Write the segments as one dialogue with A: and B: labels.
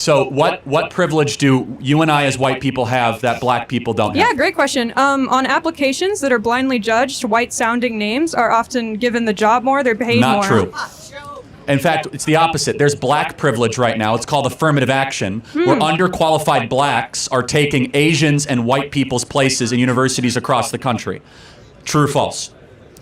A: So what privilege do you and I as white people have that black people don't have?
B: Yeah, great question. On applications that are blindly judged, white-sounding names are often given the job more, they're paid more.
A: Not true. In fact, it's the opposite. There's black privilege right now. It's called affirmative action, where underqualified blacks are taking Asians and white people's places in universities across the country. True or false?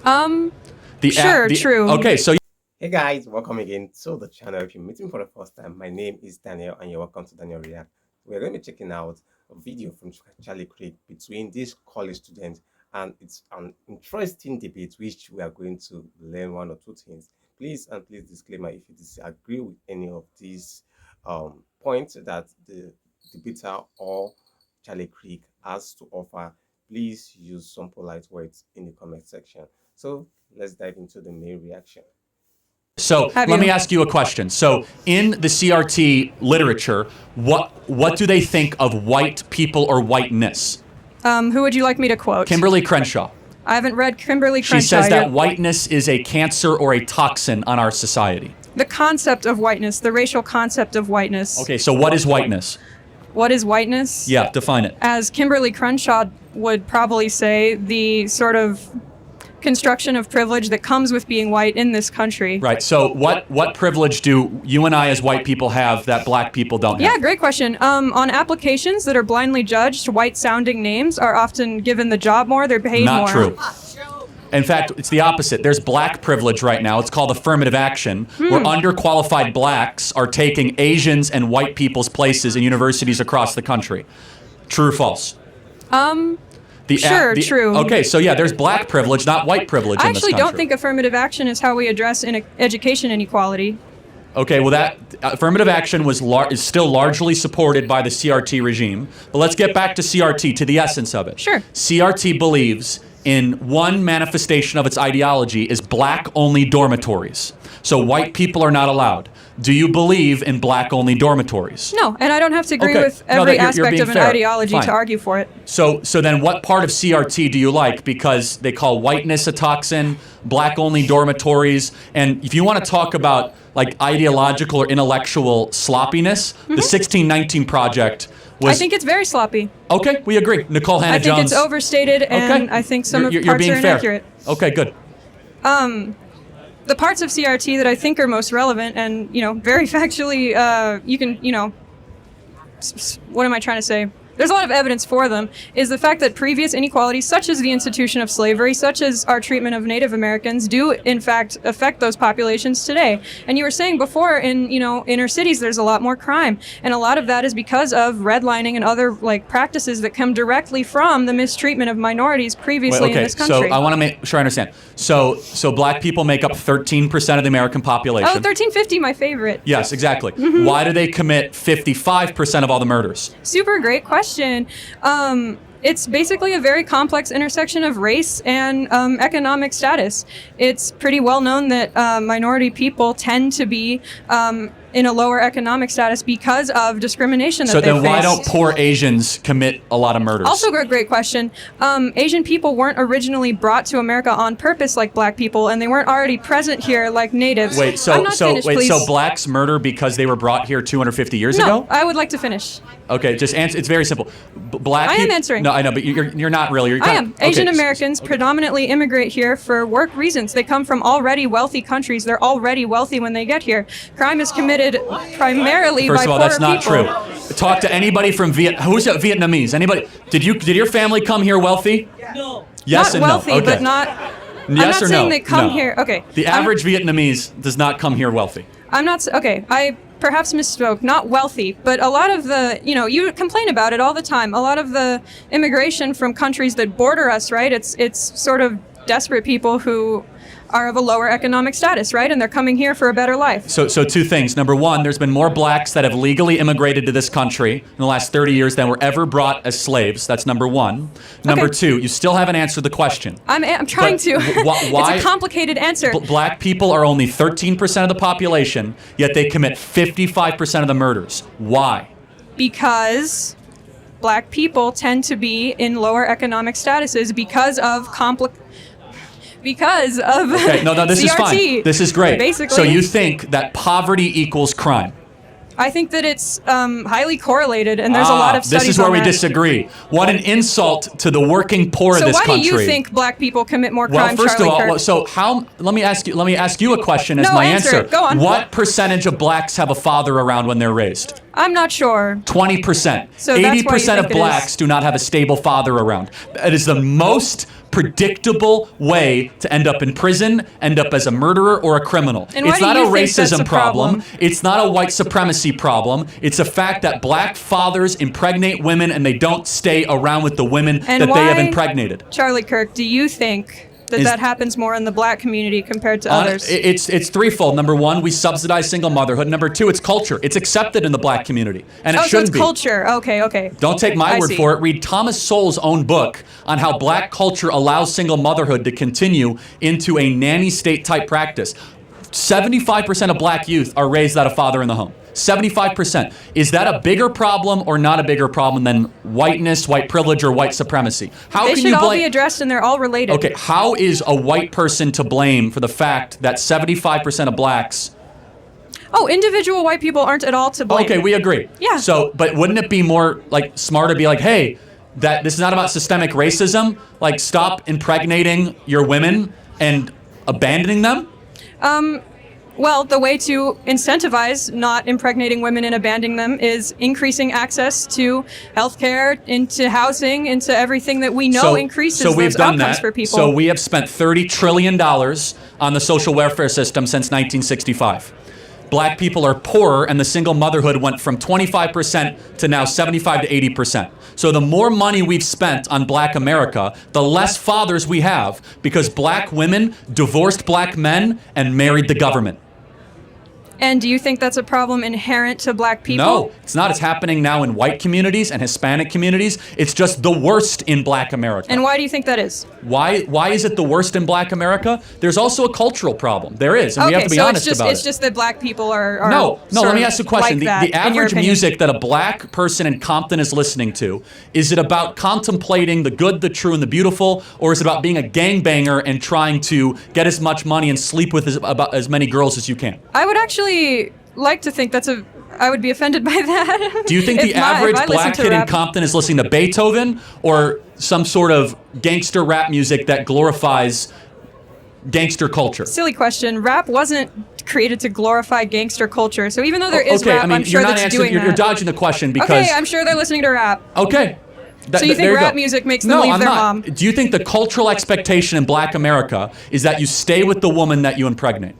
B: True.
A: Okay, so
C: Hey guys, welcome again to the channel. If you're meeting me for the first time, my name is Daniel and you're welcome to Daniel React. We're going to be checking out a video from Charlie Kirk between these college students, and it's an interesting debate which we are going to learn one or two things. Please disclaimer, if you disagree with any of these points that the debater or Charlie Kirk has to offer, please use some polite words in the comment section. So let's dive into the main reaction.
A: So let me ask you a question. So in the CRT literature, what do they think of white people or whiteness?
B: Who would you like me to quote?
A: Kimberly Crenshaw.
B: I haven't read Kimberly Crenshaw.
A: She says that whiteness is a cancer or a toxin on our society.
B: The concept of whiteness, the racial concept of whiteness.
A: Okay, so what is whiteness?
B: What is whiteness?
A: Yeah, define it.
B: As Kimberly Crenshaw would probably say, the sort of construction of privilege that comes with being white in this country.
A: Right. So what privilege do you and I as white people have that black people don't have?
B: Yeah, great question. On applications that are blindly judged, white-sounding names are often given the job more, they're paid more.
A: Not true. In fact, it's the opposite. There's black privilege right now. It's called affirmative action, where underqualified blacks are taking Asians and white people's places in universities across the country. True or false?
B: True.
A: Okay, so yeah, there's black privilege, not white privilege in this country.
B: I actually don't think affirmative action is how we address education inequality.
A: Okay, well, that affirmative action is still largely supported by the CRT regime. But let's get back to CRT, to the essence of it.
B: Sure.
A: CRT believes in one manifestation of its ideology is black-only dormitories. So white people are not allowed. Do you believe in black-only dormitories?
B: No, and I don't have to agree with every aspect of an ideology to argue for it.
A: So then what part of CRT do you like? Because they call whiteness a toxin, black-only dormitories, and if you want to talk about like ideological or intellectual sloppiness, the 1619 Project was...
B: I think it's very sloppy.
A: Okay, we agree. Nicole Hannah-Jones.
B: I think it's overstated, and I think some of the parts are inaccurate.
A: Okay, good.
B: The parts of CRT that I think are most relevant and, very factually, you can, what am I trying to say? There's a lot of evidence for them, is the fact that previous inequalities, such as the institution of slavery, such as our treatment of Native Americans, do in fact affect those populations today. And you were saying before, in inner cities, there's a lot more crime, and a lot of that is because of redlining and other practices that come directly from the mistreatment of minorities previously in this country.
A: So I want to make sure I understand. So black people make up 13% of the American population.
B: Oh, 1350, my favorite.
A: Yes, exactly. Why do they commit 55% of all the murders?
B: Super great question. It's basically a very complex intersection of race and economic status. It's pretty well known that minority people tend to be in a lower economic status because of discrimination that they face.
A: So then why don't poor Asians commit a lot of murders?
B: Also a great question. Asian people weren't originally brought to America on purpose like black people, and they weren't already present here like natives.
A: Wait, so blacks murder because they were brought here 250 years ago?
B: No, I would like to finish.
A: Okay, just answer. It's very simple.
B: I am answering.
A: No, I know, but you're not really.
B: I am. Asian Americans predominantly immigrate here for work reasons. They come from already wealthy countries. They're already wealthy when they get here. Crime is committed primarily by poor people.
A: First of all, that's not true. Talk to anybody from who's Vietnamese? Anybody? Did your family come here wealthy?
D: No.
A: Yes and no.
B: Not wealthy, but not.
A: Yes
B: I'm not
A: or
B: saying
A: no?
B: they come
A: No.
B: here. Okay.
A: The average Vietnamese does not come here wealthy.
B: I'm not. Okay. I perhaps misspoke. Not wealthy, but a lot of the, you complain about it all the time. A lot of the immigration from countries that border us, right? It's sort of desperate people who are of a lower economic status, right? And they're coming here for a better life.
A: So two things. Number one, there's been more blacks that have legally immigrated to this country in the last 30 years than were ever brought as slaves. That's number one. Number two, you still haven't answered the question.
B: I'm trying to.
A: Why?
B: It's a complicated answer.
A: Black people are only 13% of the population, yet they commit 55% of the murders. Why?
B: Because black people tend to be in lower economic statuses because of
A: Okay, no, this
B: CRT,
A: is fine. This is great.
B: Basically.
A: So you think that poverty equals crime?
B: I think that it's highly correlated, and there's a lot of studies
A: This is where
B: on
A: we
B: that.
A: disagree. What an insult to the working poor of
B: So
A: this
B: why
A: country.
B: do you think black people commit more
A: Well,
B: crime,
A: first
B: Charlie
A: of all,
B: Kirk?
A: so how? Let me ask you a question as
B: No,
A: my
B: answer it. Go on.
A: What percentage of blacks have a father around when they're raised?
B: I'm not sure.
A: 20%.
B: So that's why you
A: 80%
B: think
A: of
B: it
A: blacks
B: is.
A: do not have a stable father around. It is the most predictable way to end up in prison, end up as a murderer or a criminal.
B: And why
A: It's
B: do
A: not a
B: you think that's
A: racism
B: a problem?
A: It's not a white supremacy problem. It's a fact that black fathers impregnate women and they don't stay around with the women
B: And
A: that they have
B: why-
A: impregnated.
B: Charlie Kirk, do you think that
A: Is-
B: that happens more in the black community compared to others?
A: It's threefold. Number one, we subsidize single motherhood. Number two, it's culture. It's accepted in the black community, and it
B: so
A: shouldn't
B: it's
A: be.
B: culture. Okay.
A: Don't take my
B: I
A: word
B: see.
A: for it. Read Thomas Sowell's own book on how black culture allows single motherhood to continue into a nanny state type practice. 75% of black youth are raised without a father in the home. 75%. Is that a bigger problem or not a bigger problem than whiteness, white privilege, or white supremacy? How
B: They
A: can
B: should
A: you
B: all
A: blame?
B: be addressed, and they're all related.
A: Okay, how is a white person to blame for the fact that 75% of blacks?
B: Oh, individual white people aren't at all to blame.
A: Okay, we agree.
B: Yeah.
A: So, but wouldn't it be more like smarter to be like, hey, that this is not about systemic racism. Like, stop impregnating your women and abandoning them.
B: Well, the way to incentivize not impregnating women and abandoning them is increasing access to healthcare, into housing, into everything that we know increases those outcomes for people.
A: So we have spent $30 trillion on the social welfare system since 1965. Black people are poorer, and the single motherhood went from 25% to now 75 to 80%. So the more money we've spent on black America, the less fathers we have, because black women divorced black men and married the government.
B: And do you think that's a problem inherent to black people?
A: No, it's not. It's happening now in white communities and Hispanic communities. It's just the worst in black America.
B: And why do you think that is?
A: Why is it the worst in black America? There's also a cultural problem. There is, and we have to be honest about it.
B: It's just that black people are
A: No, let me ask you a question.
B: Like
A: The
B: that, in your
A: average
B: opinion.
A: music that a black person in Compton is listening to, is it about contemplating the good, the true, and the beautiful, or is it about being a gangbanger and trying to get as much money and sleep with about as many girls as you can?
B: I would actually like to think I would be offended by that.
A: Do you think the average
B: if I listened
A: black
B: to
A: kid in
B: rap-
A: Compton is listening to Beethoven or some sort of gangster rap music that glorifies gangster culture?
B: Silly question. Rap wasn't created to glorify gangster culture. So even though there is
A: Okay,
B: rap,
A: I mean,
B: I'm sure
A: you're not
B: that's
A: answering.
B: doing
A: You're
B: that.
A: dodging the question because.
B: Okay, I'm sure they're listening to rap.
A: Okay.
B: So you think
A: there
B: rap
A: go.
B: music makes them
A: No,
B: leave
A: I'm
B: their
A: not.
B: mom?
A: Do you think the cultural expectation in black America is that you stay with the woman that you impregnate?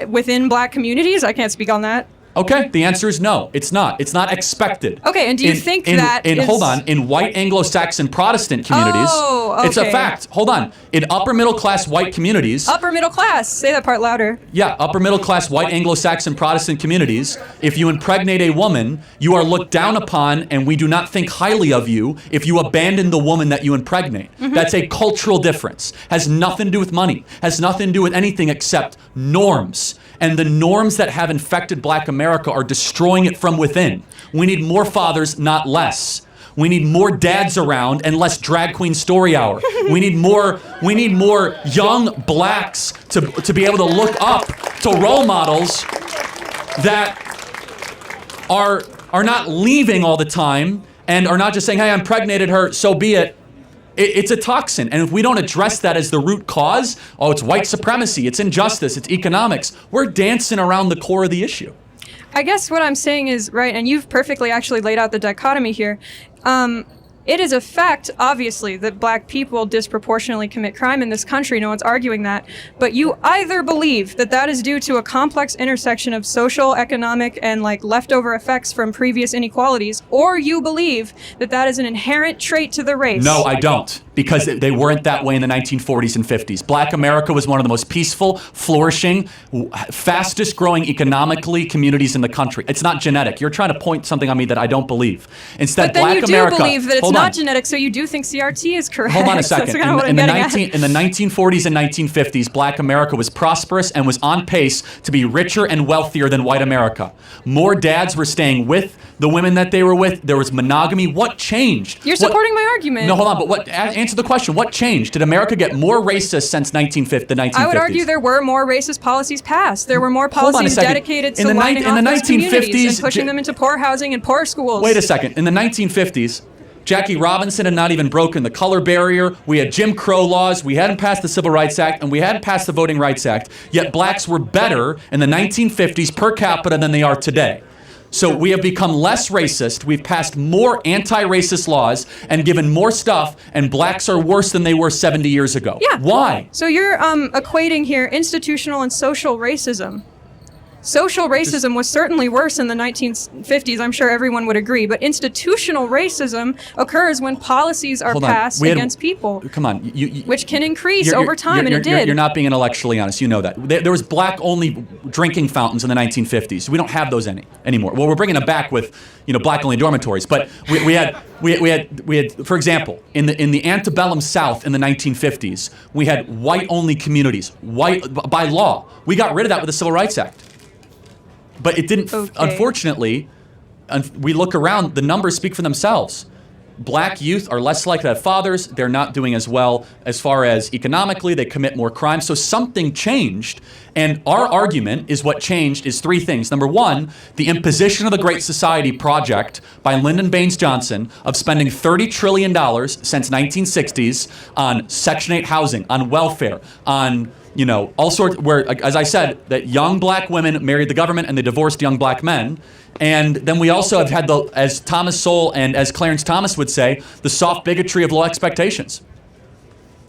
B: Within black communities? I can't speak on that.
A: Okay, the answer is no. It's not. It's not expected.
B: Okay, and do you think that is-
A: hold on, in white Anglo-Saxon Protestant communities,
B: Oh,
A: it's a
B: okay.
A: fact. Hold on. In upper middle class white communities,
B: Upper middle class. Say that part louder.
A: yeah, upper middle class white Anglo-Saxon Protestant communities, if you impregnate a woman, you are looked down upon and we do not think highly of you if you abandon the woman that you impregnate.
B: Mm-hmm.
A: That's a cultural difference. Has nothing to do with money. Has nothing to do with anything except norms. And the norms that have infected black America are destroying it from within. We need more fathers, not less. We need more dads around and less drag queen story hour. We need more young blacks to be able to look up to role models that are not leaving all the time and are not just saying, hey, I impregnated her, so be it. It's a toxin, and if we don't address that as the root cause, oh, it's white supremacy, it's injustice, it's economics, we're dancing around the core of the issue.
B: I guess what I'm saying is, right, and you've perfectly actually laid out the dichotomy here. It is a fact, obviously, that black people disproportionately commit crime in this country. No one's arguing that. But you either believe that that is due to a complex intersection of social, economic, and leftover effects from previous inequalities, or you believe that that is an inherent trait to the race.
A: No, I don't, because they weren't that way in the 1940s and 50s. Black America was one of the most peaceful, flourishing, fastest growing economically communities in the country. It's not genetic. You're trying to point something on me that I don't believe. Instead,
B: But then
A: black
B: you do
A: America.
B: believe that it's
A: hold
B: not genetic, so you do think CRT is correct.
A: Hold on a second.
B: That's kind of what I'm getting at.
A: In the 1940s and 1950s, Black America was prosperous and was on pace to be richer and wealthier than white America. More dads were staying with the women that they were with. There was monogamy. What changed?
B: You're supporting my argument.
A: No, hold on. But answer the question. What changed? Did America get more racist since the 1950s?
B: I would argue there were more racist policies passed. There were more policies dedicated to lining off those communities and pushing them into poor housing and poor schools.
A: Wait a second. In the 1950s, Jackie Robinson had not even broken the color barrier. We had Jim Crow laws. We hadn't passed the Civil Rights Act, and we hadn't passed the Voting Rights Act. Yet blacks were better in the 1950s per capita than they are today. So we have become less racist. We've passed more anti-racist laws and given more stuff, and blacks are worse than they were 70 years ago.
B: Yeah.
A: Why?
B: So you're equating here institutional and social racism. Social racism was certainly worse in the 1950s, I'm sure everyone would agree, but institutional racism occurs when policies are passed against people.
A: Come on.
B: Which can increase over time, and it did.
A: You're not being intellectually honest. You know that. There was black-only drinking fountains in the 1950s. We don't have those anymore. Well, we're bringing them back with, black-only dormitories. But we had, for example, in the antebellum South in the 1950s, we had white-only communities, by law. We got rid of that with the Civil Rights Act. But it didn't, unfortunately, we look around, the numbers speak for themselves. Black youth are less likely to have fathers. They're not doing as well as far as economically. They commit more crime. So something changed. And our argument is what changed is three things. Number one, the imposition of the Great Society Project by Lyndon Baines Johnson of spending $30 trillion since 1960s on Section 8 housing, on welfare, on all sorts, where, as I said, that young black women married the government and they divorced young black men. And then we also have had as Thomas Sowell and as Clarence Thomas would say, the soft bigotry of low expectations.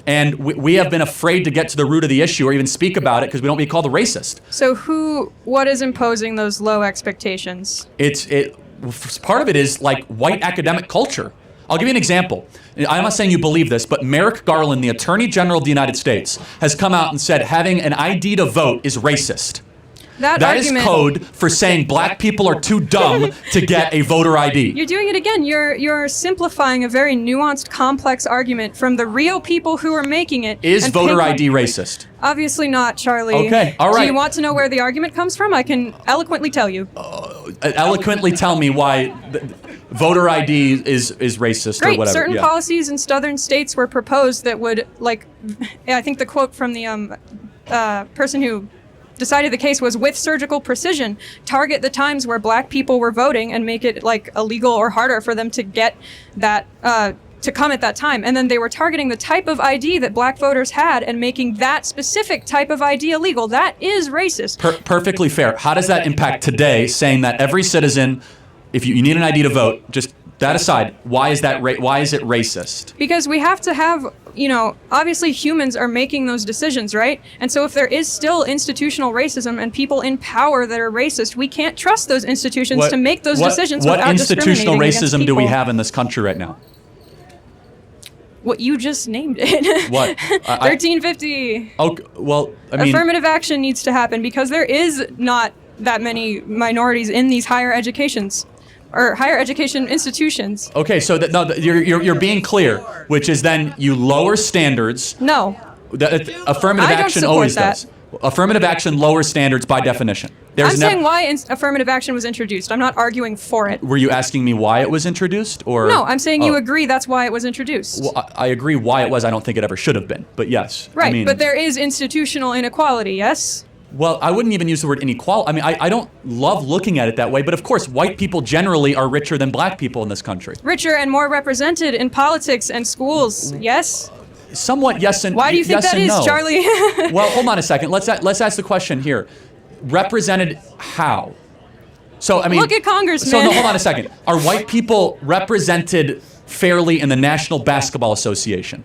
A: And we have been afraid to get to the root of the issue or even speak about it because we don't want to be called a racist.
B: So what is imposing those low expectations?
A: Part of it is like white academic culture. I'll give you an example. I'm not saying you believe this, but Merrick Garland, the Attorney General of the United States, has come out and said having an ID to vote is racist. That is code for saying black people are too dumb to get a voter ID.
B: You're doing it again. You're simplifying a very nuanced, complex argument from the real people who are making it.
A: Is voter ID racist?
B: Obviously not, Charlie.
A: Okay, all right.
B: Do you want to know where the argument comes from? I can eloquently tell you.
A: Eloquently tell me why voter ID is racist or whatever.
B: Certain policies in southern states were proposed that would, I think the quote from the person who decided the case was, with surgical precision, target the times where black people were voting and make it illegal or harder for them to get that to come at that time. And then they were targeting the type of ID that black voters had and making that specific type of ID illegal. That is racist.
A: Perfectly fair. How does that impact today, saying that every citizen, if you need an ID to vote, just that aside, why is it racist?
B: Because we have to have, obviously humans are making those decisions, right? And so if there is still institutional racism and people in power that are racist, we can't trust those institutions to make those decisions without discriminating against people.
A: What institutional racism do we have in this country right now?
B: What you just named it.
A: What?
B: 1350.
A: Okay, well, I mean,
B: affirmative action needs to happen because there is not that many minorities in these higher education institutions.
A: Okay, so you're being clear, which is then you lower standards.
B: No.
A: Affirmative action always does. Affirmative action lowers standards by definition.
B: I'm saying why affirmative action was introduced. I'm not arguing for it.
A: Were you asking me why it was introduced, or?
B: No, I'm saying you agree that's why it was introduced.
A: Well, I agree why it was. I don't think it ever should have been, but yes.
B: Right, but there is institutional inequality, yes?
A: Well, I wouldn't even use the word inequality. I mean, I don't love looking at it that way, but of course, white people generally are richer than black people in this country.
B: Richer and more represented in politics and schools, yes?
A: Somewhat yes and no.
B: Why do you think that is, Charlie?
A: Well, hold on a second. Let's ask the question here. Represented how? So, I mean...
B: Look at Congressman.
A: So, no, hold on a second. Are white people represented fairly in the National Basketball Association?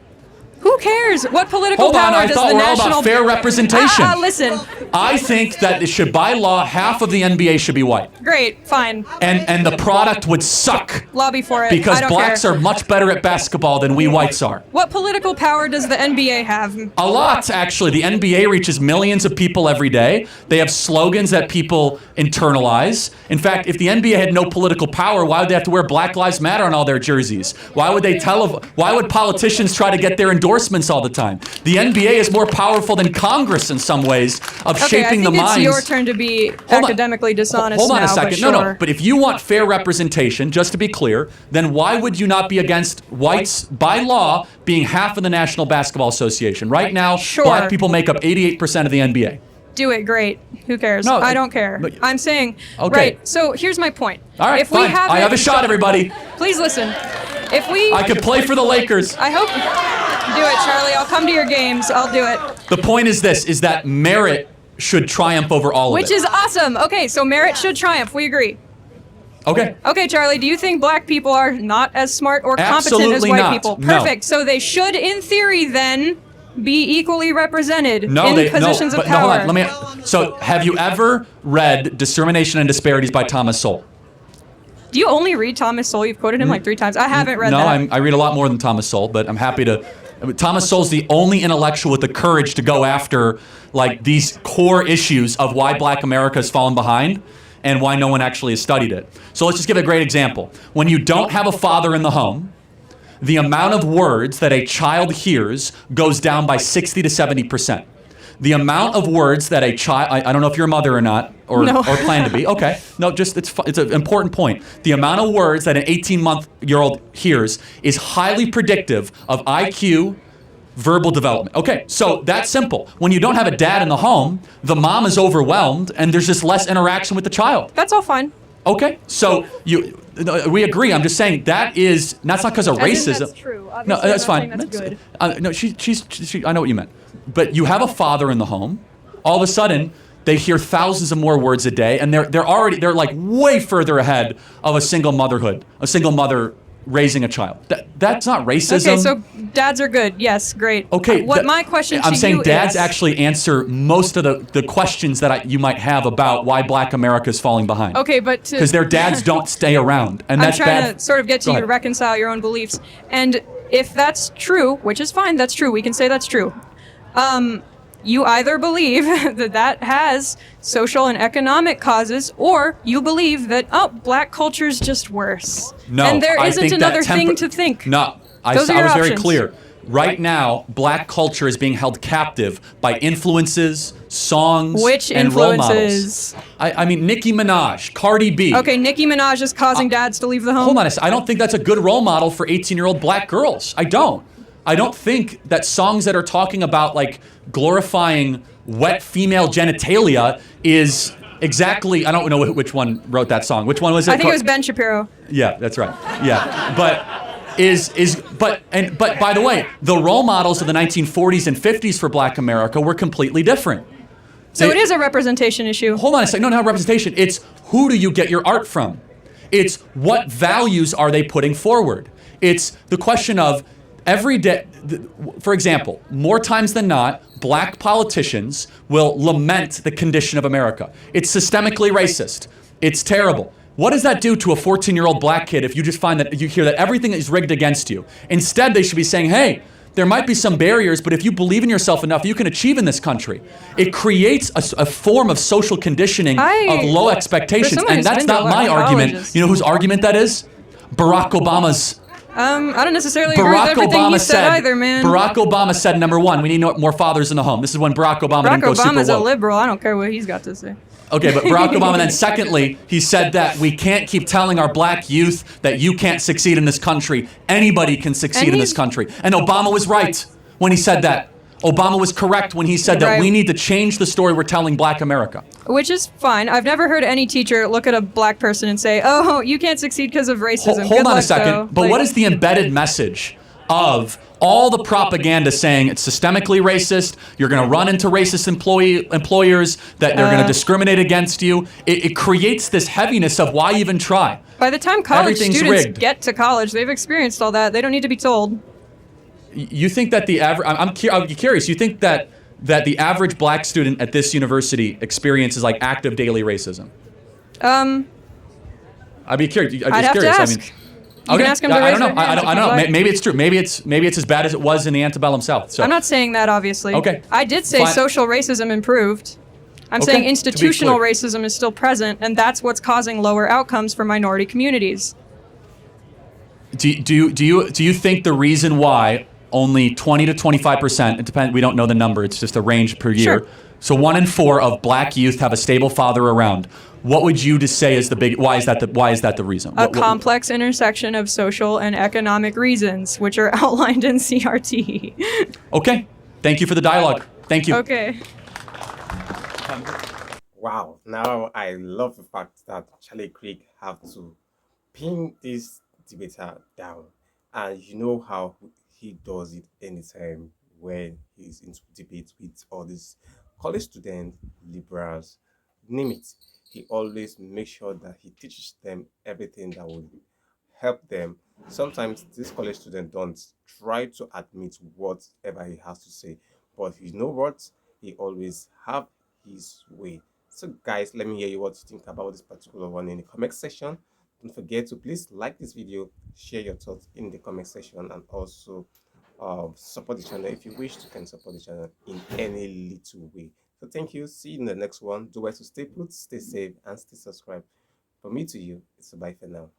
B: Who cares? What political
A: Hold on,
B: power
A: I
B: does
A: thought
B: the
A: we're all
B: national...
A: about fair representation.
B: Listen.
A: I think that it should, by law, half of the NBA should be white.
B: Great, fine.
A: And the product would suck.
B: Lobby for it.
A: Because
B: I don't
A: blacks
B: care.
A: are much better at basketball than we whites are.
B: What political power does the NBA have?
A: A lot, actually. The NBA reaches millions of people every day. They have slogans that people internalize. In fact, if the NBA had no political power, why would they have to wear Black Lives Matter on all their jerseys? Why would politicians try to get their endorsements all the time? The NBA is more powerful than Congress in some ways of shaping the minds.
B: I think it's your turn to be academically dishonest.
A: Hold on
B: now,
A: a second.
B: but sure.
A: No. But if you want fair representation, just to be clear, then why would you not be against whites, by law, being half of the National Basketball Association? Right now,
B: Sure.
A: black people make up 88% of the NBA.
B: Do it, great. Who cares?
A: No,
B: I don't care.
A: but-
B: I'm saying,
A: Okay.
B: right, so here's my point.
A: All right,
B: if
A: fine.
B: We have
A: I have a shot, everybody.
B: Please listen. If we...
A: I could play for the Lakers.
B: I hope... Do it, Charlie. I'll come to your games. I'll do it.
A: The point is this, is that merit should triumph over all of it.
B: Which is awesome. Okay, so merit should triumph. We agree.
A: Okay.
B: Okay, Charlie, do you think black people are not as smart or competent
A: Absolutely
B: as white
A: not.
B: people?
A: No.
B: Perfect. So they should, in theory, then be equally represented in positions of
A: but
B: power.
A: hold on. So have you ever read Discrimination and Disparities by Thomas Sowell?
B: Do you only read Thomas Sowell? You've quoted him like 3 times. I haven't read
A: No,
B: that.
A: I read a lot more than Thomas Sowell, but I'm happy to. Thomas Sowell's the only intellectual with the courage to go after like these core issues of why Black America has fallen behind and why no one actually has studied it. So let's just give a great example. When you don't have a father in the home, the amount of words that a child hears goes down by 60 to 70%. The amount of words that a child, I don't know if you're a mother or not, or plan to be. Okay. No, just it's an important point. The amount of words that an 18-month-old hears is highly predictive of IQ, verbal development. Okay, so that's simple. When you don't have a dad in the home, the mom is overwhelmed and there's just less interaction with the child.
B: That's all fine.
A: Okay, so we agree. I'm just saying that's not because of racism.
B: That's true.
A: No,
B: Obviously,
A: that's
B: I'm
A: fine.
B: not saying that's good.
A: No, she. I know what you meant. But you have a father in the home. All of a sudden, they hear thousands of more words a day, and they're like way further ahead of a single mother raising a child. That's not racism.
B: Okay, so dads are good. Yes, great.
A: Okay.
B: My question to
A: I'm saying
B: you
A: dads
B: is,
A: actually answer most of the questions that you might have about why Black America is falling behind.
B: Okay, but
A: because their dads don't stay around, and that's
B: I'm trying
A: bad.
B: to sort of get
A: Go
B: you to
A: ahead.
B: reconcile your own beliefs. And if that's true, which is fine, that's true. We can say that's true. You either believe that has social and economic causes, or you believe that, black culture is just worse.
A: No,
B: and there
A: I
B: isn't
A: think
B: another
A: that
B: thing to think.
A: No, I
B: Those
A: was
B: are your
A: very
B: options.
A: clear. Right now, Black culture is being held captive by influences, songs,
B: Which
A: and role models.
B: influences?
A: I mean, Nicki Minaj, Cardi B.
B: Okay, Nicki Minaj is causing dads to leave the home.
A: Hold on a second. I don't think that's a good role model for 18-year-old Black girls. I don't think that songs that are talking about like glorifying wet female genitalia is exactly. I don't know which one wrote that song. Which one was it?
B: I think it was Ben Shapiro.
A: Yeah, that's right. Yeah, but but by the way, the role models of the 1940s and 50s for Black America were completely different.
B: So it is a representation issue.
A: Hold on a second. No, not representation. It's who do you get your art from? It's what values are they putting forward? It's the question of every day. For example, more times than not, Black politicians will lament the condition of America. It's systemically racist. It's terrible. What does that do to a 14-year-old Black kid if you just find that you hear that everything is rigged against you? Instead, they should be saying, hey, there might be some barriers, but if you believe in yourself enough, you can achieve in this country. It creates a form of social conditioning of low expectations, and that's not my argument. You know whose argument that is? Barack Obama's.
B: I don't necessarily agree with everything he said either, man.
A: Barack Obama said, number one, we need more fathers in the home. This is when Barack Obama didn't go super woke.
B: Barack Obama's a liberal. I don't care what he's got to say.
A: Okay, but Barack Obama then secondly, he said that we can't keep telling our Black youth that you can't succeed in this country. Anybody can succeed in this country. And Obama was right when he said that. Obama was correct when he said that we need to change the story we're telling Black America.
B: Which is fine. I've never heard any teacher look at a Black person and say, oh, you can't succeed because of racism.
A: Hold on a second. But what is the embedded message of all the propaganda saying it's systemically racist, you're going to run into racist employers, that they're going to discriminate against you? It creates this heaviness of why even try?
B: By the time college
A: Everything's
B: students
A: rigged.
B: get to college, they've experienced all that. They don't need to be told.
A: You think that the average? I'm curious. You think that the average black student at this university experiences like active daily racism? I'd be curious. I'm
B: I'd
A: just
B: have to
A: curious.
B: ask.
A: I mean,
B: You can ask them to
A: I
B: raise
A: don't know.
B: their hands if
A: I
B: you'd
A: don't know.
B: like.
A: Maybe it's true. Maybe it's as bad as it was in the antebellum South. So
B: I'm not saying that, obviously.
A: Okay.
B: I did say
A: Fine.
B: social racism improved. I'm
A: Okay,
B: saying
A: to be
B: institutional
A: clear.
B: racism is still present, and that's what's causing lower outcomes for minority communities.
A: Do you think the reason why only 20 to 25%, it depends, we don't know the number, it's just a range per year.
B: Sure.
A: So 1 in 4 of black youth have a stable father around. What would you just say is the big, why is that the reason?
B: A complex intersection of social and economic reasons, which are outlined in CRT.
A: Okay. Thank you for the dialogue. Thank you.
B: Okay.
C: Wow, now I love the fact that Charlie Craig have to pin this debater down. And you know how he does it anytime when he's into debate with all these college students, liberals, name it. He always makes sure that he teaches them everything that would help them. Sometimes these college students don't try to admit whatever he has to say, but you know what? He always have his way. So guys, let me hear you what you think about this particular one in the comment section. Don't forget to please like this video, share your thoughts in the comment section, and also support the channel. If you wish, you can support the channel in any little way. So thank you. See you in the next one. Do well to stay put, stay safe, and stay subscribed. From me to you, it's a bye for now.